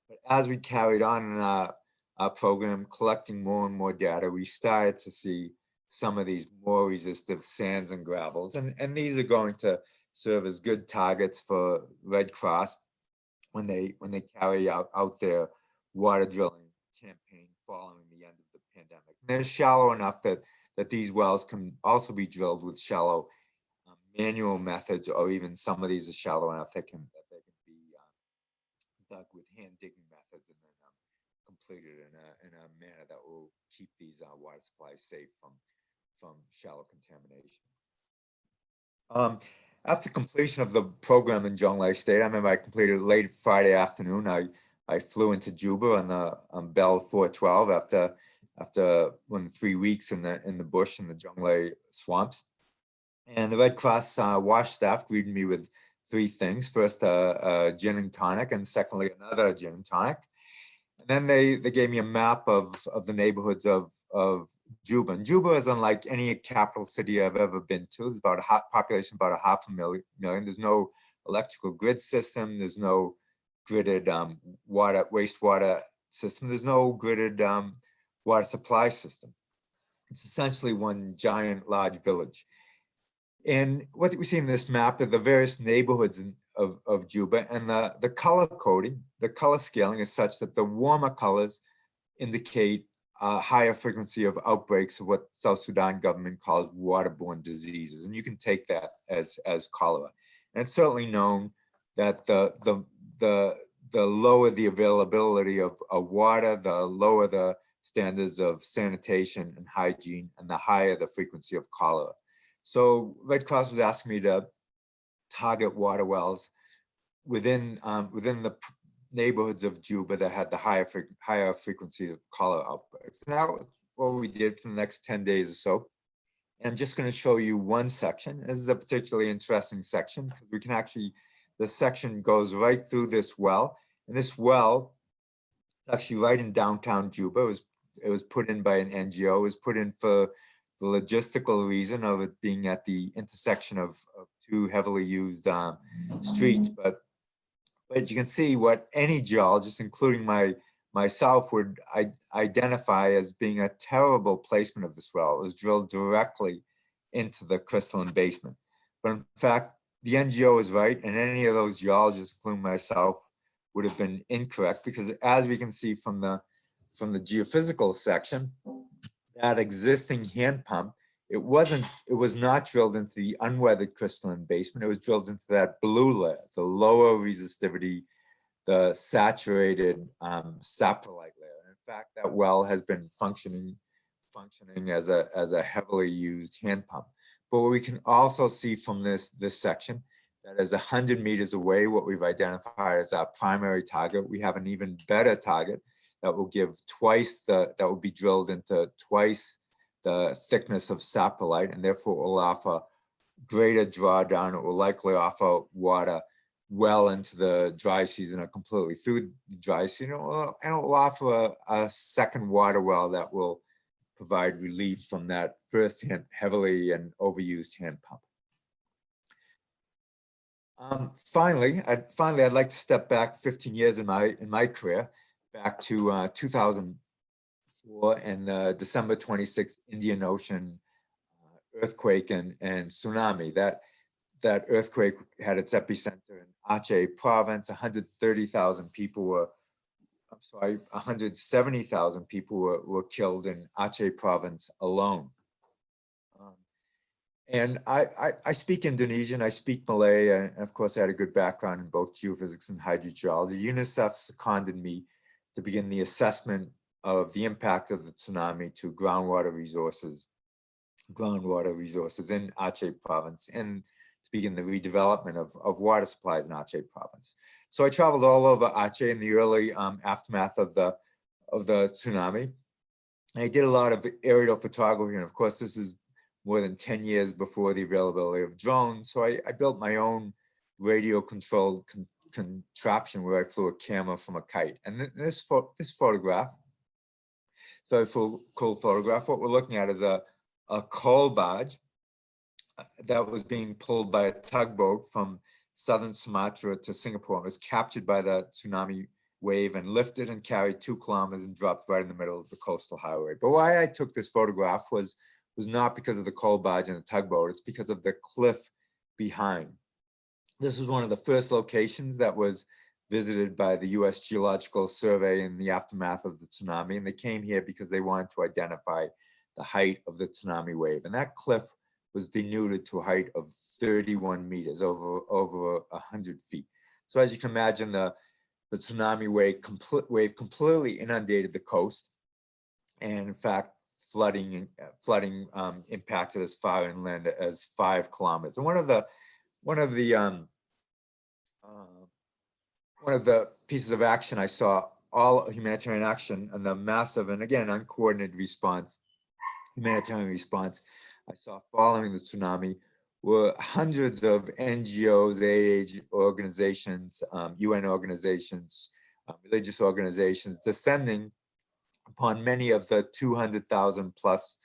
But as we carried on in our program, collecting more and more data, we started to see some of these more resistive sands and gravels. And these are going to serve as good targets for Red Cross when they carry out their water drilling campaign following the end of the pandemic. And they're shallow enough that these wells can also be drilled with shallow manual methods, or even some of these are shallow enough that they can be dug with hand digging methods and then completed in a manner that will keep these water supplies safe from shallow contamination. After completion of the program in Jonglei State, I remember I completed it late Friday afternoon. I flew into Juba on Bell 412 after 3 weeks in the bush in the Jonglei swamps. And the Red Cross WASH staff greeted me with 3 things. First, a gin and tonic, and secondly, another gin and tonic. And then they gave me a map of the neighborhoods of Juba. And Juba is unlike any capital city I've ever been to. There's about a population about 500,000. There's no electrical grid system. There's no gridded wastewater system. There's no gridded water supply system. It's essentially one giant large village. And what we see in this map are the various neighborhoods of Juba, and the color coding, the color scaling is such that the warmer colors indicate a higher frequency of outbreaks of what South Sudan government calls waterborne diseases. And you can take that as cholera. And it's certainly known that the lower the availability of water, the lower the standards of sanitation and hygiene, and the higher the frequency of cholera. So Red Cross was asking me to target water wells within the neighborhoods of Juba that had the higher frequency of cholera outbreaks. And that was what we did for the next 10 days or so. And I'm just going to show you one section. This is a particularly interesting section because we can actually, the section goes right through this well. And this well is actually right in downtown Juba. It was put in by an NGO. It was put in for the logistical reason of it being at the intersection of 2 heavily used streets. But you can see what any geologist, including myself, would identify as being a terrible placement of this well. It was drilled directly into the crystalline basement. But in fact, the NGO is right, and any of those geologists, including myself, would have been incorrect, because as we can see from the geophysical section, that existing hand pump, it was not drilled into the unweathered crystalline basement. It was drilled into that blue layer, the lower resistivity, the saturated saprolite layer. And in fact, that well has been functioning as a heavily used hand pump. But what we can also see from this section, that is 100 meters away, what we've identified as our primary target, we have an even better target that will give that will be drilled into twice the thickness of saprolite, and therefore will offer greater drawdown. It will likely offer water well into the dry season or completely through the dry season, and it will offer a second water well that will provide relief from that first heavily and overused hand pump. Finally, I'd like to step back 15 years in my career, back to 2004 and the December 26th Indian Ocean earthquake and tsunami. That earthquake had its epicenter in Aceh province. 130,000 people were, 170,000 people were killed in Aceh province alone. And I speak Indonesian, I speak Malay, and of course I had a good background in both geophysics and hydrogeology. UNICEF seconded me to begin the assessment of the impact of the tsunami to groundwater resources in Aceh province, and to begin the redevelopment of water supplies in Aceh province. So I traveled all over Aceh in the early aftermath of the tsunami. And I did a lot of aerial photography, and of course this is more than 10 years before the availability of drones. So I built my own radio controlled contraption where I flew a camera from a kite. And this photograph, very cool photograph. What we're looking at is a coal barge that was being pulled by a tugboat from southern Sumatra to Singapore. It was captured by the tsunami wave and lifted and carried 2 kilometers and dropped right in the middle of the coastal highway. But why I took this photograph was not because of the coal barge and the tugboat. It's because of the cliff behind. This was one of the first locations that was visited by the US Geological Survey in the aftermath of the tsunami. And they came here because they wanted to identify the height of the tsunami wave. And that cliff was denuded to a height of 31 meters, over 100 feet. So as you can imagine, the tsunami wave completely inundated the coast. And in fact, flooding impacted as far inland as 5 kilometers. And one of the pieces of action I saw, all humanitarian action, and the massive and again uncoordinated response, humanitarian response I saw following the tsunami, were hundreds of NGOs, aid organizations, UN organizations, religious organizations descending upon many of the 200,000 plus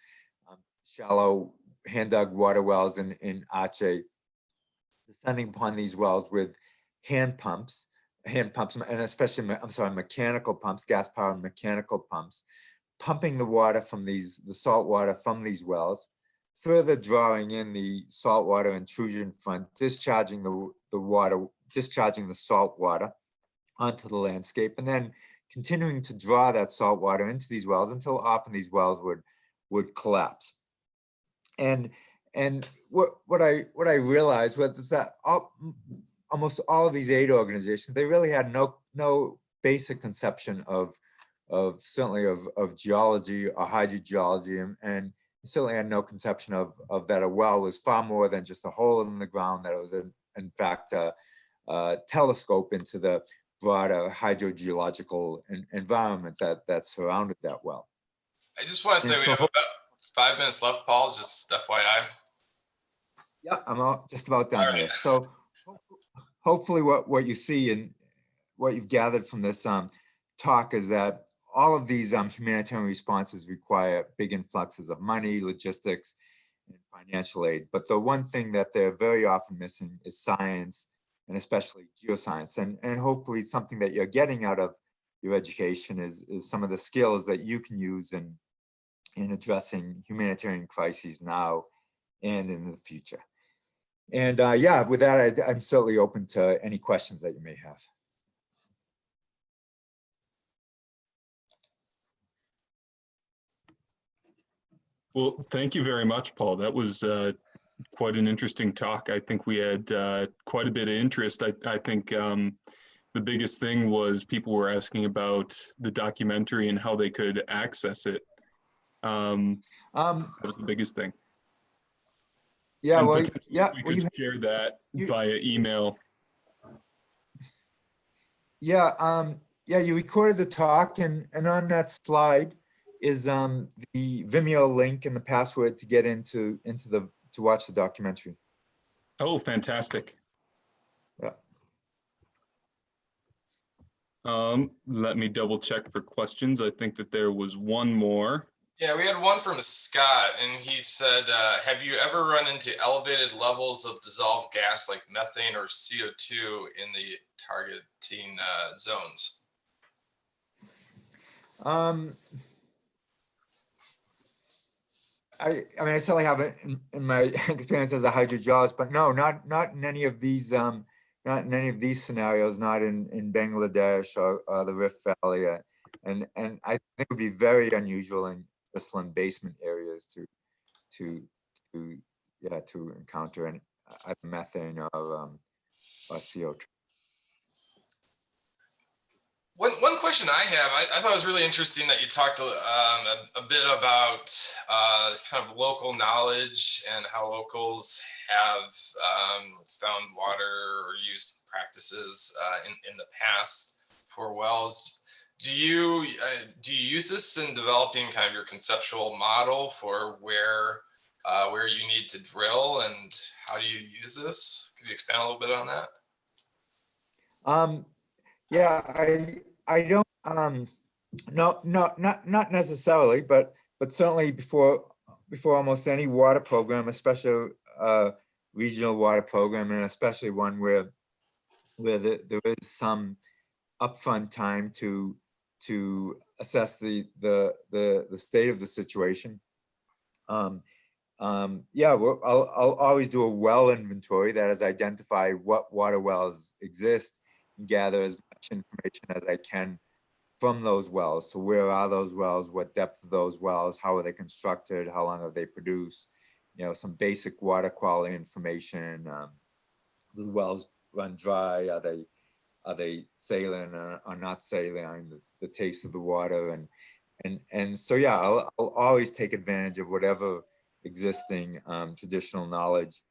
shallow hand-dug water wells in Aceh, descending upon these wells with hand pumps, and especially, mechanical pumps, gas-powered mechanical pumps, pumping the water from the salt water from these wells, further drawing in the saltwater intrusion front, discharging the salt water onto the landscape, and then continuing to draw that salt water into these wells until often these wells would collapse. And what I realized was that almost all of these aid organizations, they really had no basic conception of geology or hydrogeology, and certainly had no conception of that a well was far more than just a hole in the ground, that it was in fact a telescope into the broader hydrogeological environment that surrounded that well. I just want to say we have about 5 minutes left, Paul, just FYI. Yeah, I'm just about done here. So hopefully what you see and what you've gathered from this talk is that all of these humanitarian responses require big influxes of money, logistics, and financial aid. But the one thing that they're very often missing is science, and especially geoscience. And hopefully something that you're getting out of your education is some of the skills that you can use in addressing humanitarian crises now and in the future. And yeah, with that, I'm certainly open to any questions that you may have. Well, thank you very much, Paul. That was quite an interesting talk. I think we had quite a bit of interest. I think the biggest thing was people were asking about the documentary and how they could access it. That was the biggest thing. Yeah, and well, yeah, we could share that via email. Yeah, yeah, you recorded the talk, and on that slide, the Vimeo link and the password to get to watch the documentary. Oh, fantastic. Yeah. Let me double check for questions. I think that there was one more. Yeah, we had one from Scott, and he said, have you ever run into elevated levels of dissolved gas like methane or CO2 in the targeting zones? I mean, I certainly have it in my experience as a hydrogeologist, but no, not in any of these scenarios, not in Bangladesh or the Rift Valley, and I think it would be very unusual in crystalline basement areas to encounter either methane or CO2. One question I have, I thought it was really interesting that you talked a bit about kind of local knowledge and how locals have found water or used practices in the past for wells. Do you use this in developing kind of your conceptual model for where you need to drill, and how do you use this? Could you expand a little bit on that? Yeah, I don't no, not necessarily, but certainly before almost any water program, especially regional water program, and especially one where there is some upfront time to assess the state of the situation. Yeah, I'll always do a well inventory that is identify what water wells exist and gather as much information as I can from those wells. So where are those wells? What depth of those wells? How are they constructed? How long have they produced? You know, some basic water quality information. Do the wells run dry? Are they saline or not saline? The taste of the water, and so yeah, I'll always take advantage of whatever existing traditional knowledge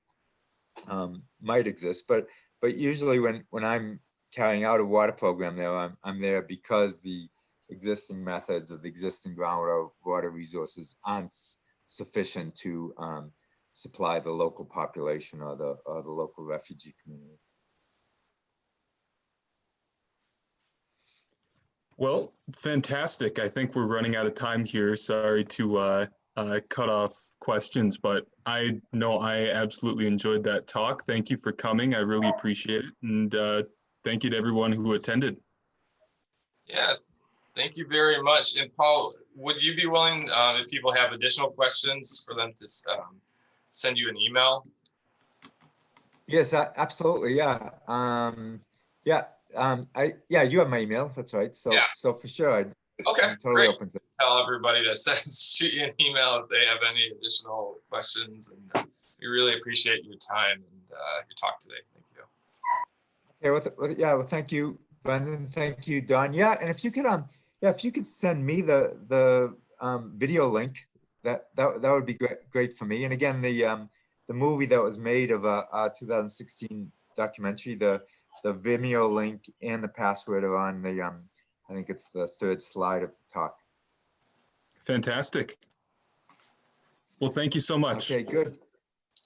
might exist. But usually when I'm carrying out a water program there, I'm there because the existing methods of the existing groundwater water resources aren't sufficient to supply the local population or the local refugee community. Well, fantastic. I think we're running out of time here. Sorry to cut off questions, but I know I absolutely enjoyed that talk. Thank you for coming. I really appreciate it. And thank you to everyone who attended. Yes, thank you very much. And Paul, would you be willing, if people have additional questions, for them to send you an email? Yes, absolutely. Yeah. Yeah. You have my email. That's right. So, yeah. So for sure, I'm totally great. open to it. Tell everybody to shoot you an email if they have any additional questions. And we really appreciate your time and your talk today. Thank you. Okay. Well, thank you, Brendan. Thank you, Don. Yeah. And if you could send me the video link, that would be great for me. And again, the movie that was made of a 2016 documentary, the Vimeo link and the password are on the I think it's the third slide of the talk. Fantastic. Well, thank you so much. Okay, good.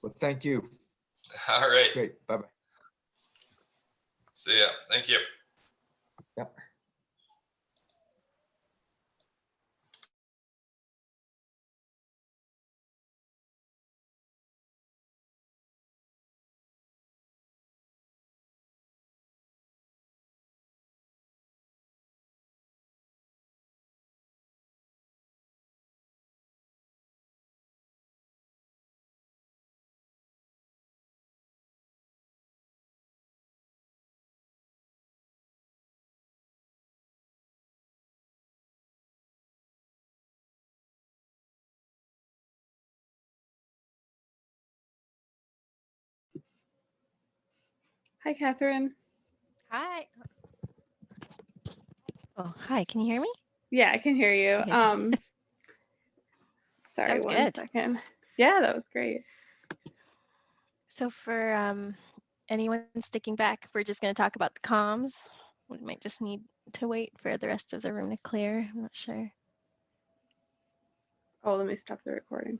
Well, thank you. All right. Great. Bye-bye. See ya. Thank you. Yep. Hi, Catherine. Hi. Oh, hi. Can you hear me? Yeah, I can hear you. Okay. Sorry, That was one good. second. Yeah, that was great. So for anyone sticking back, we're just going to talk about the comms. We might just need to wait for the rest of the room to clear. I'm not sure. Oh, let me stop the recording.